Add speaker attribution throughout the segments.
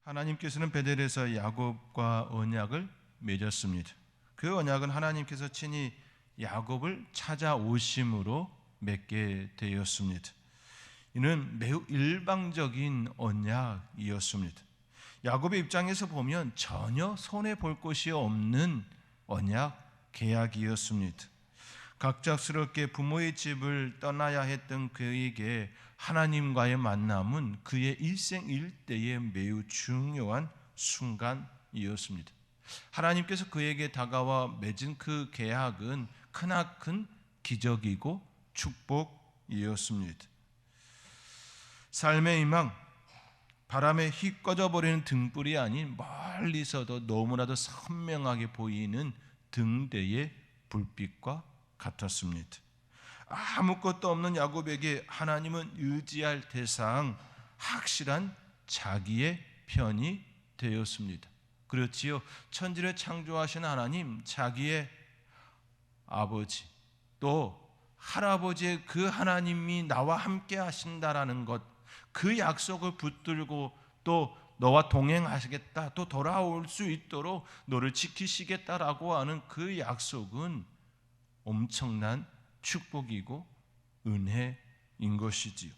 Speaker 1: 하나님께서는 베델에서 야곱과 언약을 맺었습니다. 그 언약은 하나님께서 친히 야곱을 찾아오심으로 맺게 되었습니다. 이는 매우 일방적인 언약이었습니다. 야곱의 입장에서 보면 전혀 손해볼 것이 없는 언약, 계약이었습니다. 갑작스럽게 부모의 집을 떠나야 했던 그에게 하나님과의 만남은 그의 일생일대의 매우 중요한 순간이었습니다. 하나님께서 그에게 다가와 맺은 그 계약은 크나큰 기적이고 축복이었습니다. 삶의 희망, 바람에 휙 꺼져버리는 등불이 아닌 멀리서도 너무나도 선명하게 보이는 등대의 불빛과 같았습니다. 아무것도 없는 야곱에게 하나님은 의지할 대상, 확실한 자기의 편이 되었습니다. 그렇지요. 천지를 창조하신 하나님, 자기의 아버지 또 할아버지의 그 하나님이 나와 함께 하신다라는 것, 그 약속을 붙들고 또 너와 동행하시겠다, 또 돌아올 수 있도록 너를 지키시겠다라고 하는 그 약속은 엄청난 축복이고 은혜인 것이지요.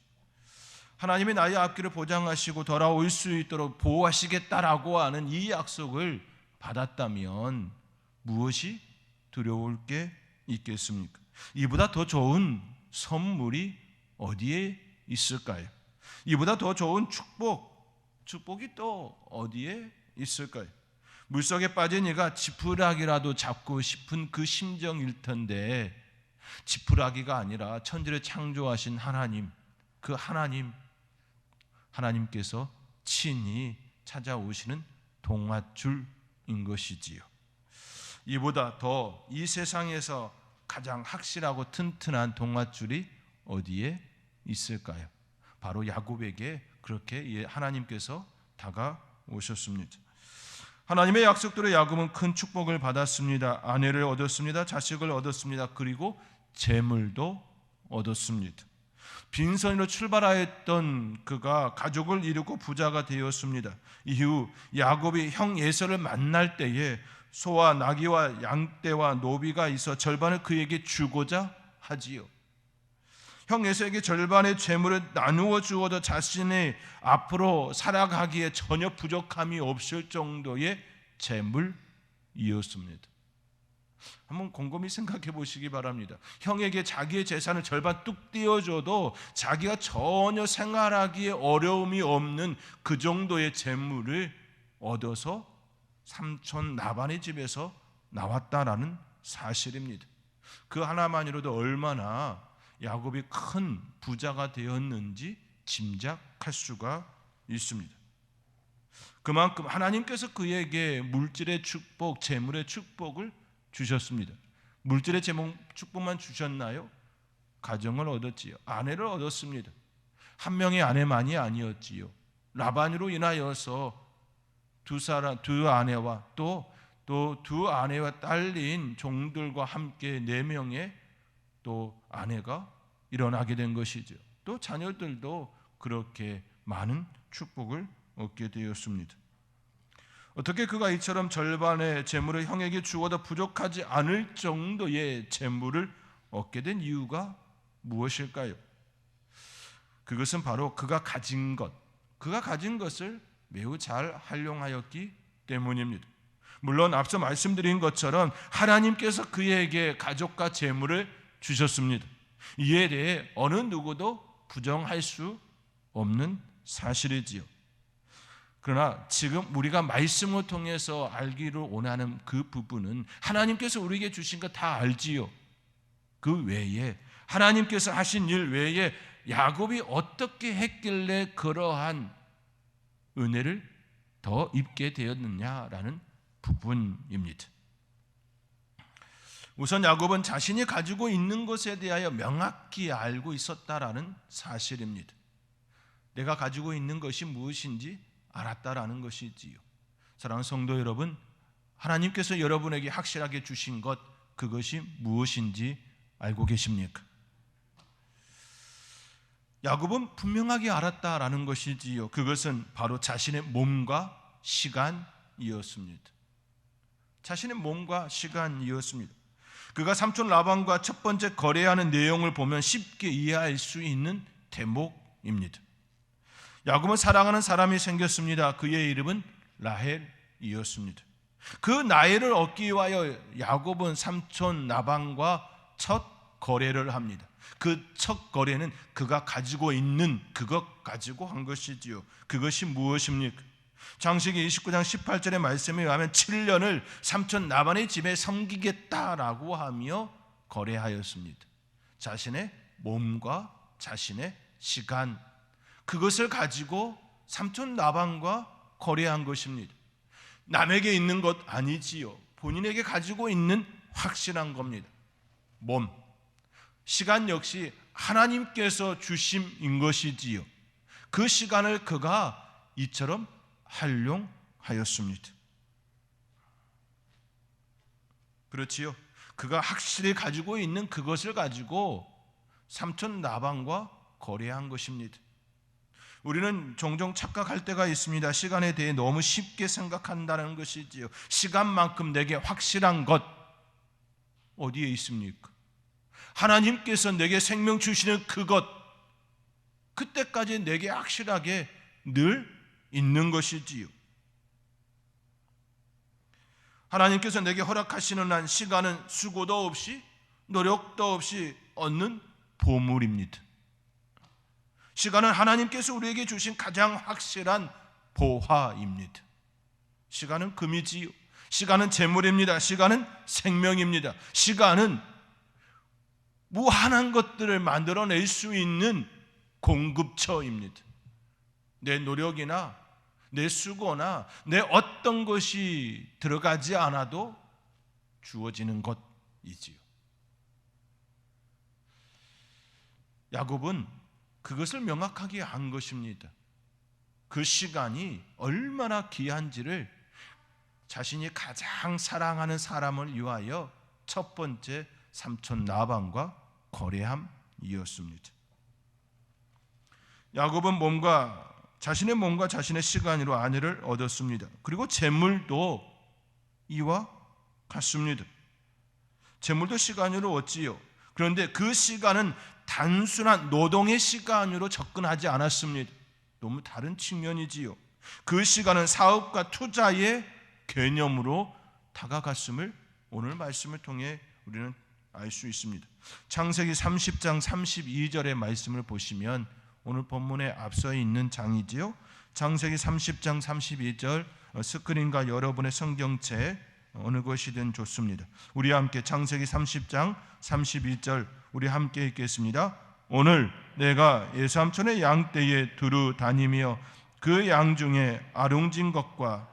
Speaker 1: 하나님이 나의 앞길을 보장하시고 돌아올 수 있도록 보호하시겠다라고 하는 이 약속을 받았다면 무엇이 두려울 게 있겠습니까? 이보다 더 좋은 선물이 어디에 있을까요? 이보다 더 좋은 축복이 또 어디에 있을까요? 물속에 빠진 이가 지푸라기라도 잡고 싶은 그 심정일 텐데, 지푸라기가 아니라 천지를 창조하신 하나님, 그 하나님께서 친히 찾아오시는 동아줄인 것이지요. 이보다 더 이 세상에서 가장 확실하고 튼튼한 동아줄이 어디에 있을까요? 바로 야곱에게 그렇게 하나님께서 다가오셨습니다. 하나님의 약속대로 야곱은 큰 축복을 받았습니다. 아내를 얻었습니다. 자식을 얻었습니다. 그리고 재물도 얻었습니다. 빈손으로 출발하였던 그가 가족을 이루고 부자가 되었습니다. 이후 야곱이 형 에서를 만날 때에 소와 나귀와 양떼와 노비가 있어 절반을 그에게 주고자 하지요. 형 에서에게 절반의 재물을 나누어 주어도 자신의 앞으로 살아가기에 전혀 부족함이 없을 정도의 재물이었습니다. 한번 곰곰이 생각해 보시기 바랍니다. 형에게 자기의 재산을 절반 뚝 띄워줘도 자기가 전혀 생활하기에 어려움이 없는 그 정도의 재물을 얻어서 삼촌 라반의 집에서 나왔다라는 사실입니다. 그 하나만으로도 얼마나 야곱이 큰 부자가 되었는지 짐작할 수가 있습니다. 그만큼 하나님께서 그에게 물질의 축복, 재물의 축복을 주셨습니다. 물질의 축복만 주셨나요? 가정을 얻었지요. 아내를 얻었습니다. 한 명의 아내만이 아니었지요. 라반으로 인하여서 두 아내와 또 두 아내와 딸린 종들과 함께 4명의 또 아내가 일어나게 된 것이죠. 또 자녀들도 그렇게 많은 축복을 얻게 되었습니다. 어떻게 그가 이처럼 절반의 재물을 형에게 주어도 부족하지 않을 정도의 재물을 얻게 된 이유가 무엇일까요? 그것은 바로 그가 가진 것을 매우 잘 활용하였기 때문입니다. 물론 앞서 말씀드린 것처럼 하나님께서 그에게 가족과 재물을 주셨습니다. 이에 대해 어느 누구도 부정할 수 없는 사실이지요. 그러나 지금 우리가 말씀을 통해서 알기를 원하는 그 부분은 하나님께서 우리에게 주신 거 다 알지요. 그 외에 하나님께서 하신 일 외에 야곱이 어떻게 했길래 그러한 은혜를 더 입게 되었느냐라는 부분입니다. 우선 야곱은 자신이 가지고 있는 것에 대하여 명확히 알고 있었다라는 사실입니다. 내가 가지고 있는 것이 무엇인지 알았다라는 것이지요. 사랑하는 성도 여러분, 하나님께서 여러분에게 확실하게 주신 것, 그것이 무엇인지 알고 계십니까? 야곱은 분명하게 알았다라는 것이지요. 그것은 바로 자신의 몸과 시간이었습니다. 자신의 몸과 시간이었습니다. 그가 삼촌 라반과 첫 번째 거래하는 내용을 보면 쉽게 이해할 수 있는 대목입니다. 야곱은 사랑하는 사람이 생겼습니다. 그의 이름은 라헬이었습니다. 그 나이를 얻기 위하여 야곱은 삼촌 라반과 첫 거래를 합니다. 그 첫 거래는 그가 가지고 있는 그것 가지고 한 것이지요. 그것이 무엇입니까? 창세기 29장 18절의 말씀에 의하면 7년을 삼촌 라반의 집에 섬기겠다라고 하며 거래하였습니다. 자신의 몸과 자신의 시간, 그것을 가지고 삼촌 라반과 거래한 것입니다. 남에게 있는 것 아니지요. 본인에게 가지고 있는 확실한 겁니다. 몸, 시간 역시 하나님께서 주심인 것이지요. 그 시간을 그가 이처럼 활용하였습니다. 그렇지요. 그가 확실히 가지고 있는 그것을 가지고 삼촌 라반과 거래한 것입니다. 우리는 종종 착각할 때가 있습니다. 시간에 대해 너무 쉽게 생각한다는 것이지요. 시간만큼 내게 확실한 것 어디에 있습니까? 하나님께서 내게 생명 주시는 그것, 그때까지 내게 확실하게 늘 있는 것이지요. 하나님께서 내게 허락하시는 한 시간은 수고도 없이 노력도 없이 얻는 보물입니다. 시간은 하나님께서 우리에게 주신 가장 확실한 보화입니다. 시간은 금이지요. 시간은 재물입니다. 시간은 생명입니다. 시간은 무한한 것들을 만들어낼 수 있는 공급처입니다. 내 노력이나 내 수고나 내 어떤 것이 들어가지 않아도 주어지는 것이지요. 야곱은 그것을 명확하게 한 것입니다. 그 시간이 얼마나 귀한지를 자신이 가장 사랑하는 사람을 위하여 첫 번째 삼촌 라반과 거래함이었습니다. 야곱은 자신의 몸과 자신의 시간으로 아내를 얻었습니다. 그리고 재물도 이와 같습니다. 재물도 시간으로 얻지요. 그런데 그 시간은 단순한 노동의 시간으로 접근하지 않았습니다. 너무 다른 측면이지요. 그 시간은 사업과 투자의 개념으로 다가갔음을 오늘 말씀을 통해 우리는 알 수 있습니다. 창세기 30장 32절의 말씀을 보시면 오늘 본문에 앞서 있는 장이지요. 창세기 30장 32절 스크린과 여러분의 성경책 어느 것이든 좋습니다. 우리 함께 창세기 30장 32절 우리 함께 읽겠습니다. 오늘 내가 예삼촌의 양떼에 두루 다니며 그 양 중에 아롱진 것과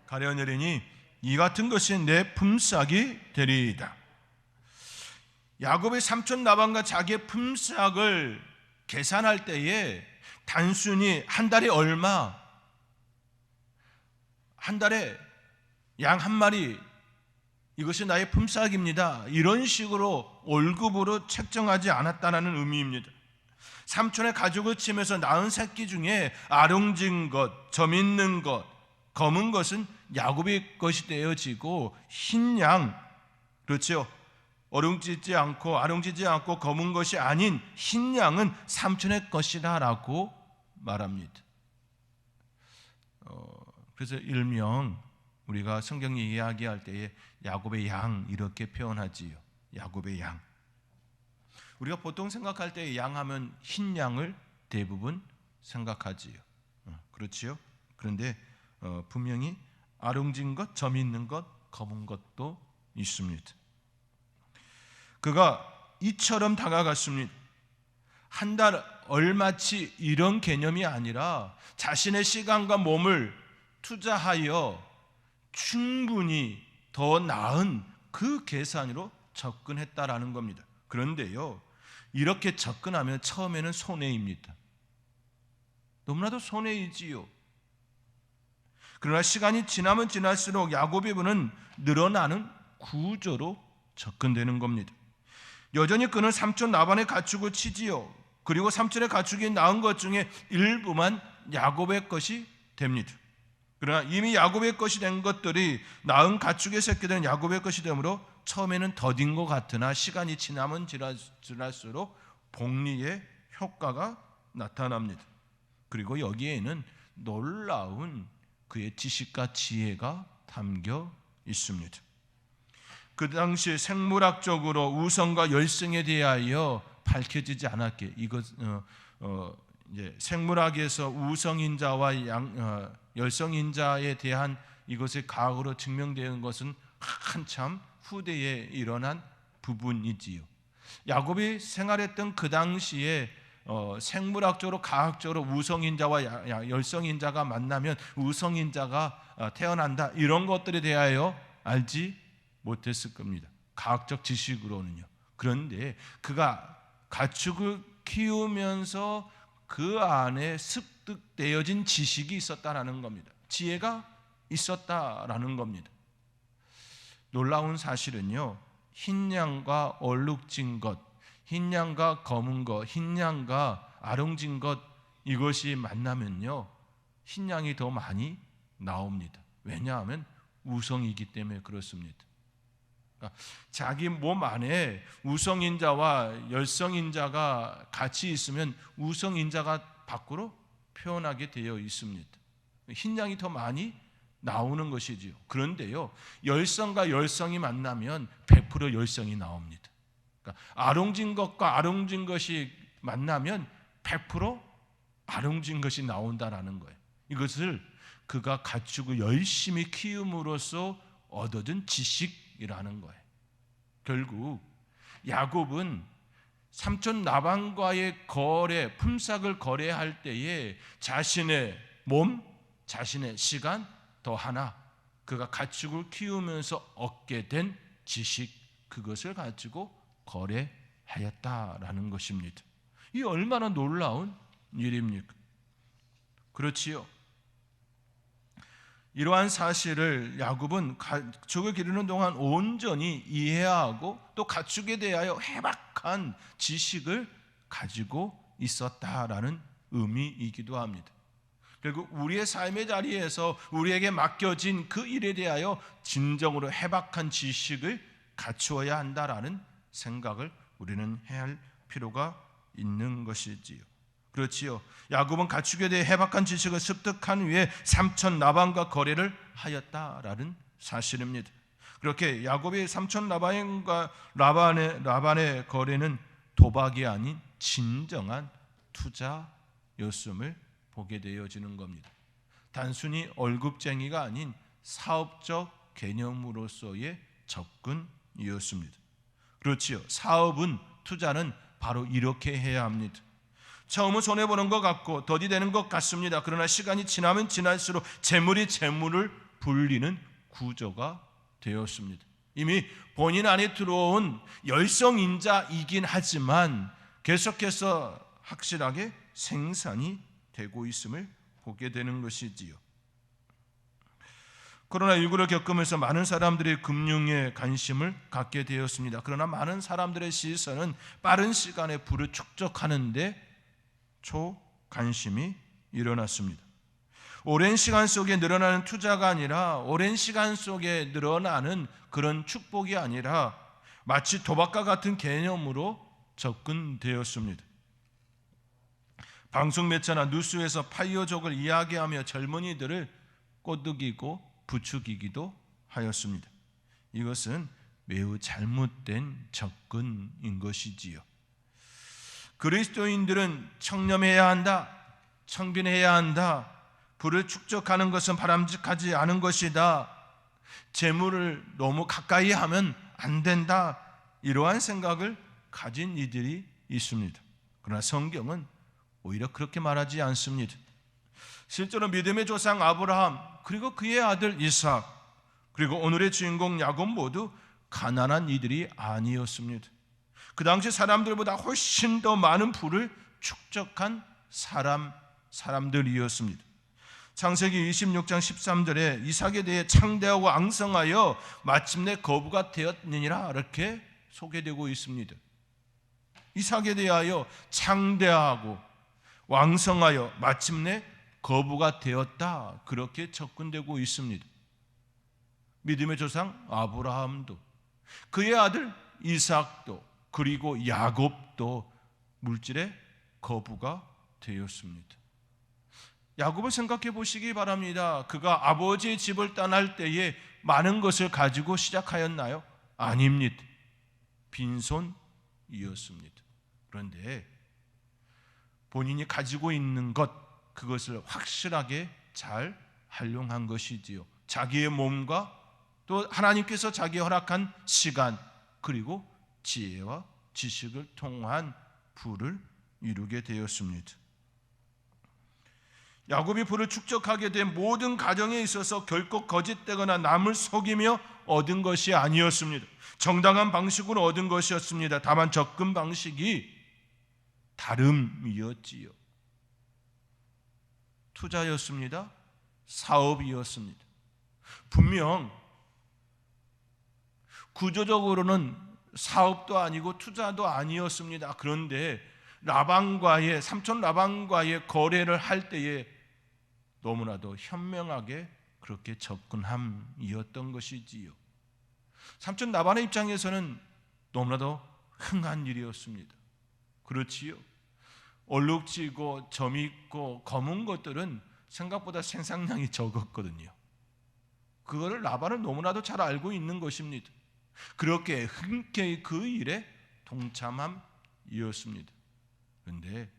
Speaker 1: 가려내리니 이 같은 것이 내 품삯이 되리이다. 야곱의 삼촌 라반과 자기의 품삯을 계산할 때에 단순히 한 달에 얼마, 한 달에 양 한 마리, 이것이 나의 품삯입니다, 이런 식으로 월급으로 책정하지 않았다는 의미입니다. 삼촌의 가죽을 치면서 낳은 새끼 중에 아롱진 것, 점 있는 것, 검은 것은 야곱의 것이 되어지고 흰 양, 그렇죠, 어롱지지 않고 아롱지지 않고 검은 것이 아닌 흰 양은 삼촌의 것이다라고 말합니다. 그래서 일명 우리가 성경이 이야기할 때에 야곱의 양 이렇게 표현하지요. 야곱의 양. 우리가 보통 생각할 때 양하면 흰 양을 대부분 생각하지요. 그렇지요? 그런데 분명히 아롱진 것, 점 있는 것, 검은 것도 있습니다. 그가 이처럼 다가갔습니다. 한 달 얼마치 이런 개념이 아니라 자신의 시간과 몸을 투자하여 충분히 더 나은 그 계산으로 접근했다라는 겁니다. 그런데요, 이렇게 접근하면 처음에는 손해입니다. 너무나도 손해이지요. 그러나 시간이 지나면 지날수록 야곱의 부는 늘어나는 구조로 접근되는 겁니다. 여전히 그는 삼촌 라반의 가축을 치지요. 그리고 삼촌의 가축이 낳은 것 중에 일부만 야곱의 것이 됩니다. 그러나 이미 야곱의 것이 된 것들이 낳은 가축의 새끼들은 야곱의 것이 되므로 처음에는 더딘 것 같으나 시간이 지나면 지날수록 복리의 효과가 나타납니다. 그리고 여기에는 놀라운 그의 지식과 지혜가 담겨 있습니다. 그 당시 생물학적으로 우성과 열성에 대하여 밝혀지지 않았기에 이제 생물학에서 우성인자와 열성인자에 대한 이것의 과학으로 증명되는 것은 한참 후대에 일어난 부분이지요. 야곱이 생활했던 그 당시에 생물학적으로 과학적으로 우성인자와 열성인자가 만나면 우성인자가 태어난다, 이런 것들에 대하여 알지 못했을 겁니다. 과학적 지식으로는요. 그런데 그가 가축을 키우면서 그 안에 습득되어진 지식이 있었다라는 겁니다. 지혜가 있었다라는 겁니다. 놀라운 사실은요, 흰 양과 얼룩진 것, 흰 양과 검은 것, 흰 양과 아롱진 것, 이것이 만나면요 흰 양이 더 많이 나옵니다. 왜냐하면 우성이기 때문에 그렇습니다. 그러니까 자기 몸 안에 우성인자와 열성인자가 같이 있으면 우성인자가 밖으로 표현하게 되어 있습니다. 흰 양이 더 많이 나오는 것이지요. 그런데요, 열성과 열성이 만나면 100% 열성이 나옵니다. 그러니까 아롱진 것과 아롱진 것이 만나면 100% 아롱진 것이 나온다라는 거예요. 이것을 그가 가축을 열심히 키움으로써 얻어든 지식이라는 거예요. 결국 야곱은 삼촌 라반과의 품삯을 거래할 때에 자신의 몸, 자신의 시간, 더 하나 그가 가축을 키우면서 얻게 된 지식, 그것을 가지고 거래하였다라는 것입니다. 이 얼마나 놀라운 일입니까? 그렇지요. 이러한 사실을 야곱은 가축을 기르는 동안 온전히 이해하고 또 가축에 대하여 해박한 지식을 가지고 있었다라는 의미이기도 합니다. 결국 우리의 삶의 자리에서 우리에게 맡겨진 그 일에 대하여 진정으로 해박한 지식을 갖추어야 한다라는 생각을 우리는 해야 할 필요가 있는 것이지요. 그렇지요. 야곱은 가축에 대해 해박한 지식을 습득한 후에 삼촌 라반과 거래를 하였다라는 사실입니다. 그렇게 야곱의 삼촌 라반의 거래는 도박이 아닌 진정한 투자였음을 보게 되어지는 겁니다. 단순히 월급쟁이가 아닌 사업적 개념으로서의 접근이었습니다. 그렇지요. 사업은, 투자는 바로 이렇게 해야 합니다. 처음은 손해보는 것 같고 더디되는 것 같습니다. 그러나 시간이 지나면 지날수록 재물이 재물을 불리는 구조가 되었습니다. 이미 본인 안에 들어온 열성인자이긴 하지만 계속해서 확실하게 생산이 되고 있음을 보게 되는 것이지요. 코로나19를 겪으면서 많은 사람들이 금융에 관심을 갖게 되었습니다. 그러나 많은 사람들의 시선은 빠른 시간에 부를 축적하는 데 초관심이 일어났습니다. 오랜 시간 속에 늘어나는 투자가 아니라 오랜 시간 속에 늘어나는 그런 축복이 아니라 마치 도박과 같은 개념으로 접근되었습니다. 방송 매체나 뉴스에서 파이어족을 이야기하며 젊은이들을 꼬드기고 부추기기도 하였습니다. 이것은 매우 잘못된 접근인 것이지요. 그리스도인들은 청렴해야 한다, 청빈해야 한다, 부를 축적하는 것은 바람직하지 않은 것이다, 재물을 너무 가까이 하면 안 된다, 이러한 생각을 가진 이들이 있습니다. 그러나 성경은 오히려 그렇게 말하지 않습니다. 실제로 믿음의 조상 아브라함, 그리고 그의 아들 이삭, 그리고 오늘의 주인공 야곱 모두 가난한 이들이 아니었습니다. 그 당시 사람들보다 훨씬 더 많은 부를 축적한 사람들이었습니다. 창세기 26장 13절에 이삭에 대해 창대하고 앙성하여 마침내 거부가 되었느니라 이렇게 소개되고 있습니다. 이삭에 대하여 창대하고 왕성하여 마침내 거부가 되었다 그렇게 접근되고 있습니다. 믿음의 조상 아브라함도 그의 아들 이삭도 그리고 야곱도 물질의 거부가 되었습니다. 야곱을 생각해 보시기 바랍니다. 그가 아버지의 집을 떠날 때에 많은 것을 가지고 시작하였나요? 아닙니다. 빈손이었습니다. 그런데 본인이 가지고 있는 것, 그것을 확실하게 잘 활용한 것이지요. 자기의 몸과 또 하나님께서 자기에 허락한 시간 그리고 지혜와 지식을 통한 부를 이루게 되었습니다. 야곱이 부를 축적하게 된 모든 가정에 있어서 결코 거짓되거나 남을 속이며 얻은 것이 아니었습니다. 정당한 방식으로 얻은 것이었습니다. 다만 접근 방식이 다름이었지요. 투자였습니다. 사업이었습니다. 분명 구조적으로는 사업도 아니고 투자도 아니었습니다. 그런데 삼촌 라반과의 거래를 할 때에 너무나도 현명하게 그렇게 접근함이었던 것이지요. 삼촌 라반의 입장에서는 너무나도 흥한 일이었습니다. 그렇지요. 얼룩지고 점 있고 검은 것들은 생각보다 생산량이 적었거든요. 그거를 라반은 너무나도 잘 알고 있는 것입니다. 그렇게 흔쾌히 그 일에 동참함이었습니다. 그런데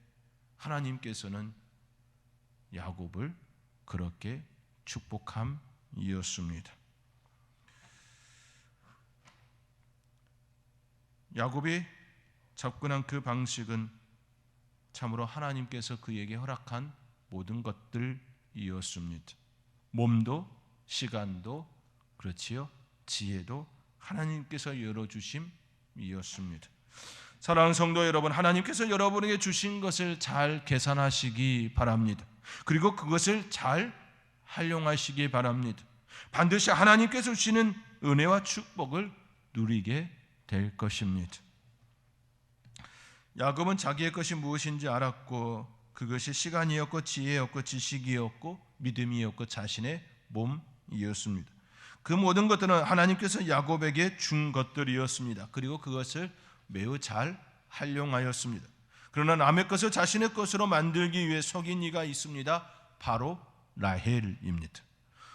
Speaker 1: 하나님께서는 야곱을 그렇게 축복함이었습니다. 야곱이 접근한 그 방식은 참으로 하나님께서 그에게 허락한 모든 것들이었습니다. 몸도 시간도 그렇지요. 지혜도 하나님께서 열어주심이었습니다. 사랑하는 성도 여러분, 하나님께서 여러분에게 주신 것을 잘 계산하시기 바랍니다. 그리고 그것을 잘 활용하시기 바랍니다. 반드시 하나님께서 주시는 은혜와 축복을 누리게 될 것입니다. 야곱은 자기의 것이 무엇인지 알았고 그것이 시간이었고 지혜였고 지식이었고 믿음이었고 자신의 몸이었습니다. 그 모든 것들은 하나님께서 야곱에게 준 것들이었습니다. 그리고 그것을 매우 잘 활용하였습니다. 그러나 남의 것을 자신의 것으로 만들기 위해 속인 이가 있습니다. 바로 라헬입니다.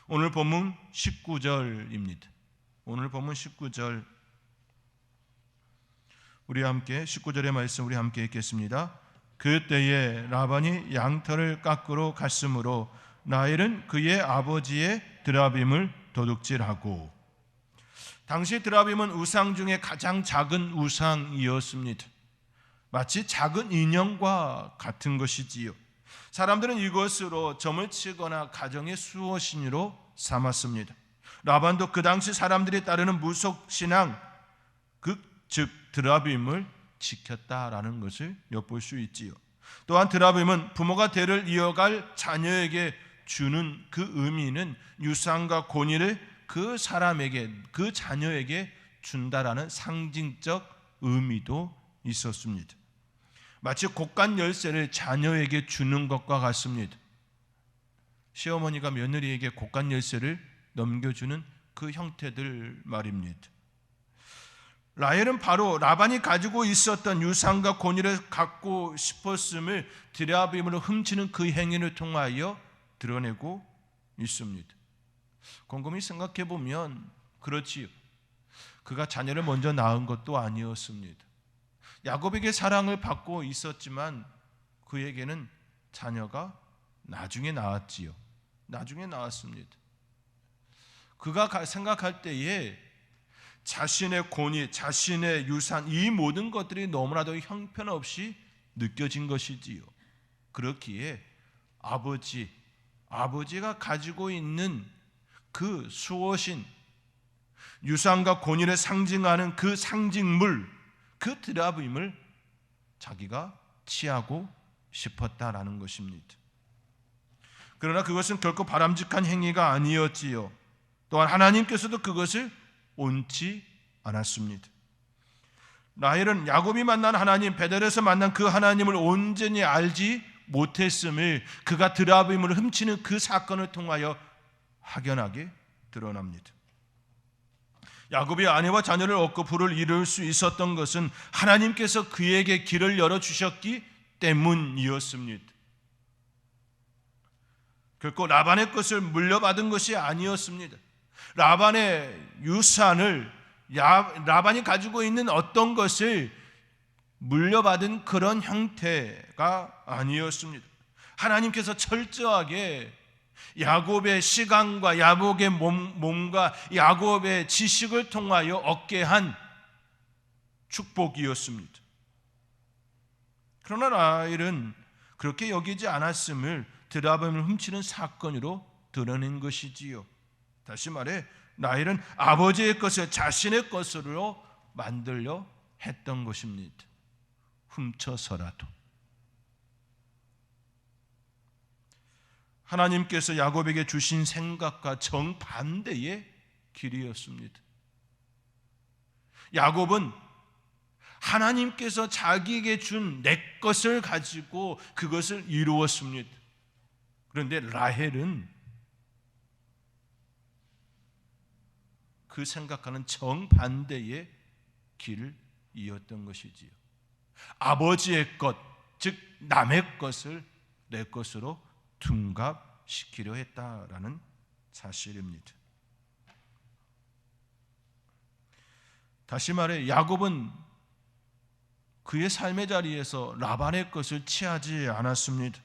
Speaker 1: 오늘 본문 19절입니다. 오늘 본문 19절 우리 함께 19절의 말씀 우리 함께 읽겠습니다. 그때에 라반이 양털을 깎으러 갔으므로 라헬은 그의 아버지의 드라빔을 도둑질하고, 당시 드라빔은 우상 중에 가장 작은 우상이었습니다. 마치 작은 인형과 같은 것이지요. 사람들은 이것으로 점을 치거나 가정의 수호신으로 삼았습니다. 라반도 그 당시 사람들이 따르는 무속신앙, 즉 드라빔을 지켰다라는 것을 엿볼 수 있지요. 또한 드라빔은 부모가 대를 이어갈 자녀에게 주는 그 의미는 유산과 권위를 그 사람에게, 그 자녀에게 준다라는 상징적 의미도 있었습니다. 마치 곡간 열쇠를 자녀에게 주는 것과 같습니다. 시어머니가 며느리에게 곡간 열쇠를 넘겨주는 그 형태들 말입니다. 라헬은 바로 라반이 가지고 있었던 유산과 권위를 갖고 싶었음을 드라빔으로 훔치는 그 행위를 통하여 드러내고 있습니다. 곰곰이 생각해 보면 그렇지요. 그가 자녀를 먼저 낳은 것도 아니었습니다. 야곱에게 사랑을 받고 있었지만 그에게는 자녀가 나중에 나왔지요. 나중에 나왔습니다. 그가 생각할 때에 자신의 권위, 자신의 유산, 이 모든 것들이 너무나도 형편없이 느껴진 것이지요. 그렇기에 아버지가 가지고 있는 그 수호신, 유산과 권위를 상징하는 그 상징물, 그 드라빔을 자기가 취하고 싶었다라는 것입니다. 그러나 그것은 결코 바람직한 행위가 아니었지요. 또한 하나님께서도 그것을 옳지 않았습니다. 라헬은 야곱이 만난 하나님, 베델에서 만난 그 하나님을 온전히 알지 못했음을 그가 드라빔을 훔치는 그 사건을 통하여 확연하게 드러납니다. 야곱이 아내와 자녀를 얻고 부를 이룰 수 있었던 것은 하나님께서 그에게 길을 열어주셨기 때문이었습니다. 결코 라반의 것을 물려받은 것이 아니었습니다. 라반의 유산을 라반이 가지고 있는 어떤 것을 물려받은 그런 형태가 아니었습니다. 하나님께서 철저하게 야곱의 시간과 야곱의 몸과 야곱의 지식을 통하여 얻게 한 축복이었습니다. 그러나 라헬은 그렇게 여기지 않았음을 드라빔을 훔치는 사건으로 드러낸 것이지요. 다시 말해 라헬은 아버지의 것을 자신의 것으로 만들려 했던 것입니다. 훔쳐서라도. 하나님께서 야곱에게 주신 생각과 정반대의 길이었습니다. 야곱은 하나님께서 자기에게 준 내 것을 가지고 그것을 이루었습니다. 그런데 라헬은 그 생각하는 정반대의 길을 이었던 것이지요. 아버지의 것, 즉 남의 것을 내 것으로 둔갑시키려 했다라는 사실입니다. 다시 말해 야곱은 그의 삶의 자리에서 라반의 것을 취하지 않았습니다.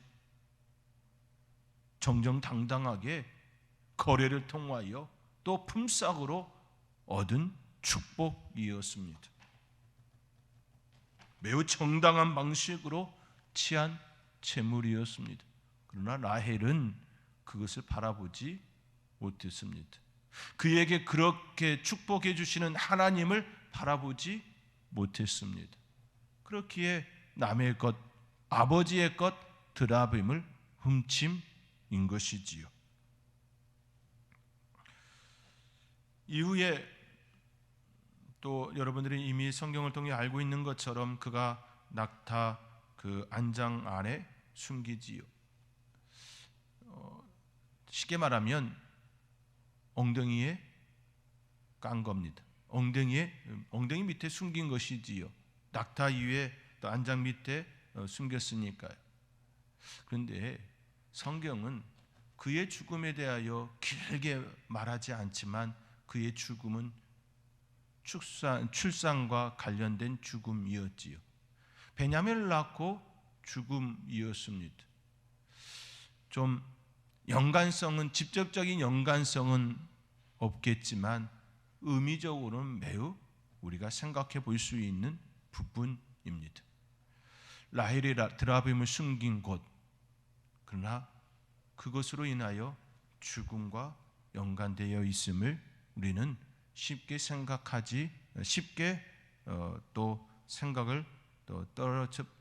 Speaker 1: 정정당당하게 거래를 통하여 또 품삯으로 얻은 축복이었습니다. 매우 정당한 방식으로 취한 재물이었습니다. 그러나 라헬은 그것을 바라보지 못했습니다. 그에게 그렇게 축복해 주시는 하나님을 바라보지 못했습니다. 그렇기에 남의 것, 아버지의 것 드라빔을 훔침인 것이지요. 이후에 또 여러분들이 이미 성경을 통해 알고 있는 것처럼 그가 낙타 그 안장 안에 숨기지요. 쉽게 말하면 엉덩이에 깐 겁니다. 엉덩이 밑에 숨긴 것이지요. 낙타 위에 또 안장 밑에 숨겼으니까요. 그런데 성경은 그의 죽음에 대하여 길게 말하지 않지만 그의 죽음은 출산과 관련된 죽음이었지요. 베냐민을 낳고 죽음이었습니다. 좀 연관성은 직접적인 연관성은 없겠지만 의미적으로는 매우 우리가 생각해 볼 수 있는 부분입니다. 라헬이 드라빔을 숨긴 곳, 그러나 그것으로 인하여 죽음과 연관되어 있음을 우리는 쉽게 또 생각을 또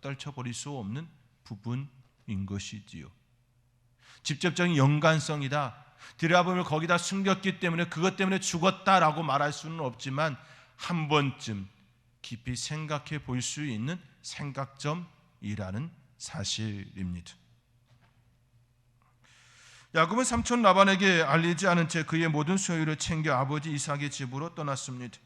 Speaker 1: 떨쳐버릴 수 없는 부분인 것이지요. 직접적인 연관성이다. 드라빔을 거기다 숨겼기 때문에 그것 때문에 죽었다라고 말할 수는 없지만 한 번쯤 깊이 생각해 볼 수 있는 생각점이라는 사실입니다. 야곱은 삼촌 라반에게 알리지 않은 채 그의 모든 소유를 챙겨 아버지 이삭의 집으로 떠났습니다.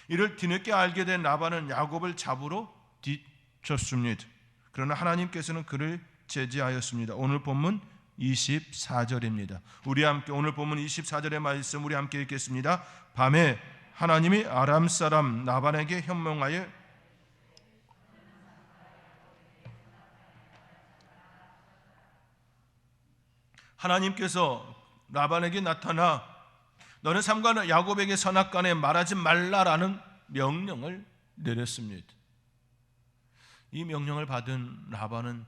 Speaker 1: 이를 뒤늦게 알게 된 라반은 야곱을 잡으러 뒤쫓습니다. 그러나 하나님께서는 그를 제지하였습니다. 오늘 본문 24절입니다. 우리 함께 오늘 본문 24절의 말씀 우리 함께 읽겠습니다. 밤에 하나님이 아람 사람 라반에게 현몽하여 하나님께서 라반에게 나타나 너는 삼가 야곱에게 선악간에 말하지 말라라는 명령을 내렸습니다. 이 명령을 받은 라반은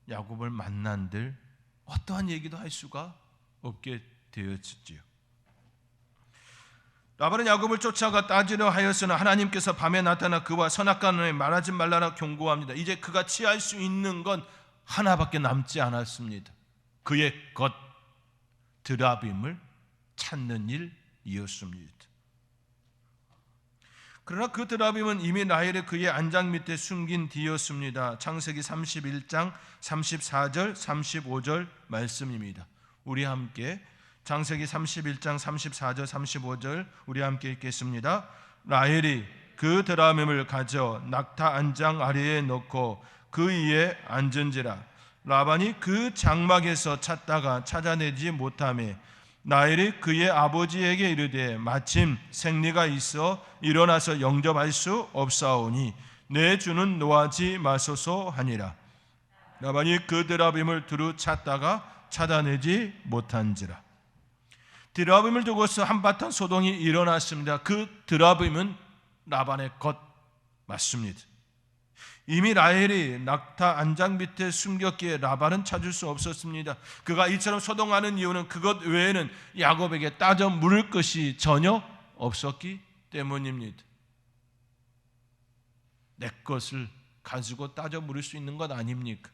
Speaker 1: 야곱을 만난들 어떠한 얘기도 할 수가 없게 되었지요. 라반은 야곱을 쫓아가 따지려 하였으나 하나님께서 밤에 나타나 그와 선악간에 말하지 말라라 경고합니다. 이제 그가 취할 수 있는 건 하나밖에 남지 않았습니다. 그의 것 드라빔을 찾는 일이었습니다. 그러나 그 드라빔은 이미 라헬이 그의 안장 밑에 숨긴 뒤였습니다. 창세기 31장 34절 35절 말씀입니다. 우리 함께 창세기 31장 34절 35절 우리 함께 읽겠습니다. 라헬이 그 드라빔을 가져 낙타 안장 아래에 넣고 그 위에 앉은지라. 라반이 그 장막에서 찾다가 찾아내지 못하매 라헬이 그의 아버지에게 이르되 마침 생리가 있어 일어나서 영접할 수 없사오니 내 주는 노하지 마소서 하니라. 라반이 그 드라빔을 두루 찾다가 찾아내지 못한지라. 드라빔을 두고서 한바탕 소동이 일어났습니다. 그 드라빔은 라반의 것 맞습니다. 이미 라헬이 낙타 안장 밑에 숨겼기에 라반은 찾을 수 없었습니다. 그가 이처럼 소동하는 이유는 그것 외에는 야곱에게 따져 물을 것이 전혀 없었기 때문입니다. 내 것을 가지고 따져 물을 수 있는 것 아닙니까?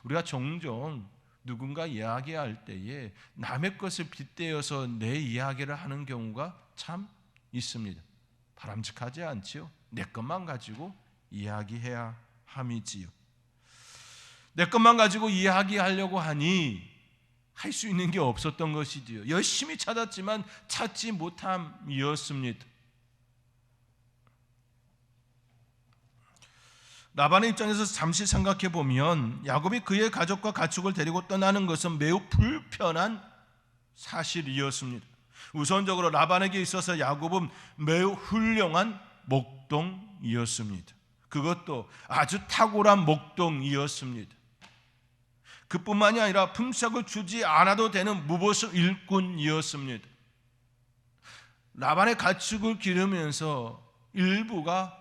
Speaker 1: 우리가 종종 누군가 이야기할 때에 남의 것을 빗대어서 내 이야기를 하는 경우가 참 있습니다. 바람직하지 않지요. 내 것만 가지고 이야기해야 함이지요. 내 것만 가지고 이야기하려고 하니 할 수 있는 게 없었던 것이지요. 열심히 찾았지만 찾지 못함이었습니다. 라반의 입장에서 잠시 생각해 보면 야곱이 그의 가족과 가축을 데리고 떠나는 것은 매우 불편한 사실이었습니다. 우선적으로 라반에게 있어서 야곱은 매우 훌륭한 목동이었습니다. 그것도 아주 탁월한 목동이었습니다. 그뿐만이 아니라 품삯을 주지 않아도 되는 무보수 일꾼이었습니다. 라반의 가축을 기르면서 일부가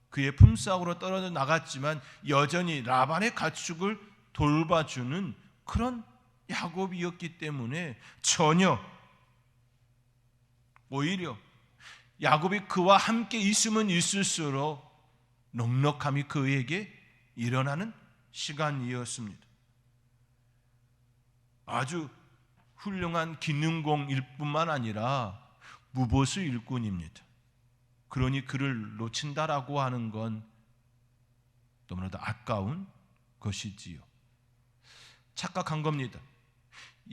Speaker 1: 그의 품삯으로 떨어져 나갔지만 여전히 라반의 가축을 돌봐주는 그런 야곱이었기 때문에 전혀 오히려 야곱이 그와 함께 있으면 있을수록 넉넉함이 그에게 일어나는 시간이었습니다. 아주 훌륭한 기능공일 뿐만 아니라 무보수 일꾼입니다. 그러니 그를 놓친다라고 하는 건 너무나도 아까운 것이지요. 착각한 겁니다.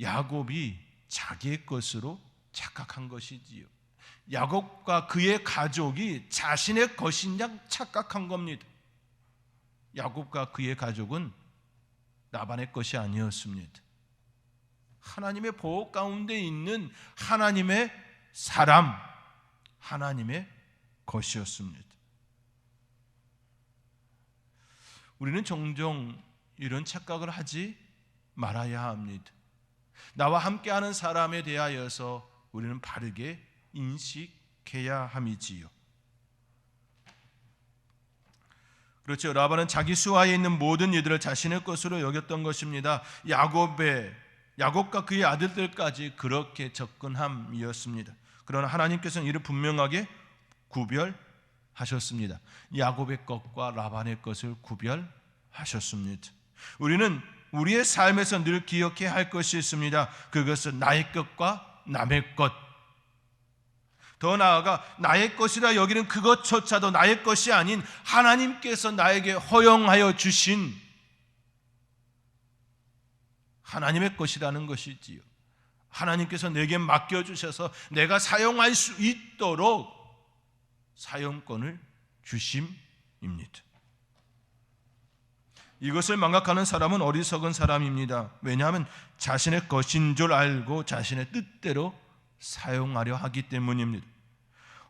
Speaker 1: 야곱이 자기의 것으로 착각한 것이지요. 야곱과 그의 가족이 자신의 것인 양 착각한 겁니다. 야곱과 그의 가족은 라반의 것이 아니었습니다. 하나님의 보호 가운데 있는 하나님의 사람, 하나님의 것이었습니다. 우리는 종종 이런 착각을 하지 말아야 합니다. 나와 함께하는 사람에 대하여서 우리는 바르게 인식해야 함이지요. 그렇죠. 라반은 자기 수하에 있는 모든 이들을 자신의 것으로 여겼던 것입니다. 야곱과 그의 아들들까지 그렇게 접근함이었습니다. 그러나 하나님께서는 이를 분명하게 구별하셨습니다. 야곱의 것과 라반의 것을 구별하셨습니다. 우리는 우리의 삶에서 늘 기억해야 할 것이 있습니다. 그것은 나의 것과 남의 것. 더 나아가 나의 것이라 여기는 그것조차도 나의 것이 아닌 하나님께서 나에게 허용하여 주신 하나님의 것이라는 것이지요. 하나님께서 내게 맡겨주셔서 내가 사용할 수 있도록 사용권을 주심입니다. 이것을 망각하는 사람은 어리석은 사람입니다. 왜냐하면 자신의 것인 줄 알고 자신의 뜻대로 사용하려 하기 때문입니다.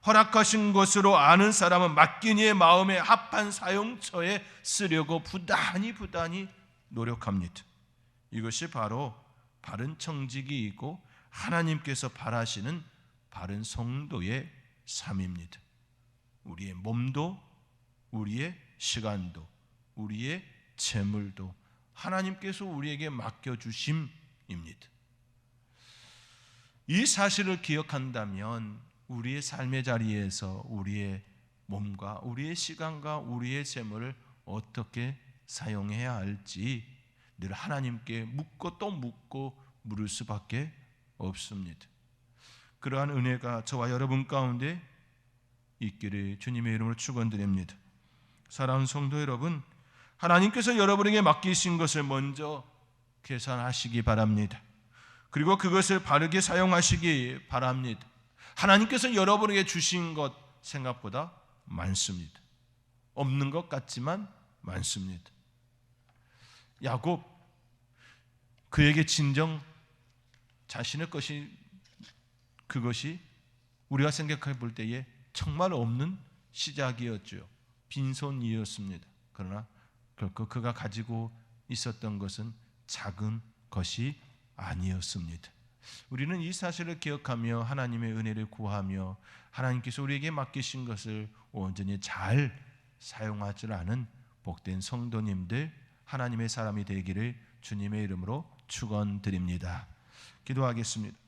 Speaker 1: 허락하신 것으로 아는 사람은 맡긴 이의 마음에 합한 사용처에 쓰려고 부단히 노력합니다. 이것이 바로 바른 청지기이고 하나님께서 바라시는 바른 성도의 삶입니다. 우리의 몸도 우리의 시간도 우리의 재물도 하나님께서 우리에게 맡겨주심입니다. 이 사실을 기억한다면 우리의 삶의 자리에서 우리의 몸과 우리의 시간과 우리의 재물을 어떻게 사용해야 할지 늘 하나님께 묻고 또 묻고 물을 수밖에 없습니다. 그러한 은혜가 저와 여러분 가운데 있기를 주님의 이름으로 축원드립니다. 사랑하는 성도 여러분, 하나님께서 여러분에게 맡기신 것을 먼저 계산하시기 바랍니다. 그리고 그것을 바르게 사용하시기 바랍니다. 하나님께서 여러분에게 주신 것 생각보다 많습니다. 없는 것 같지만 많습니다. 야곱, 그에게 진정 자신의 것이, 그것이 우리가 생각해 볼 때에 정말 없는 시작이었죠. 빈손이었습니다. 그러나 결코 그가 가지고 있었던 것은 작은 것이 아니었습니다. 우리는 이 사실을 기억하며 하나님의 은혜를 구하며 하나님께서 우리에게 맡기신 것을 온전히 잘 사용하지 않은 복된 성도님들, 하나님의 사람이 되기를 주님의 이름으로 축원드립니다. 기도하겠습니다.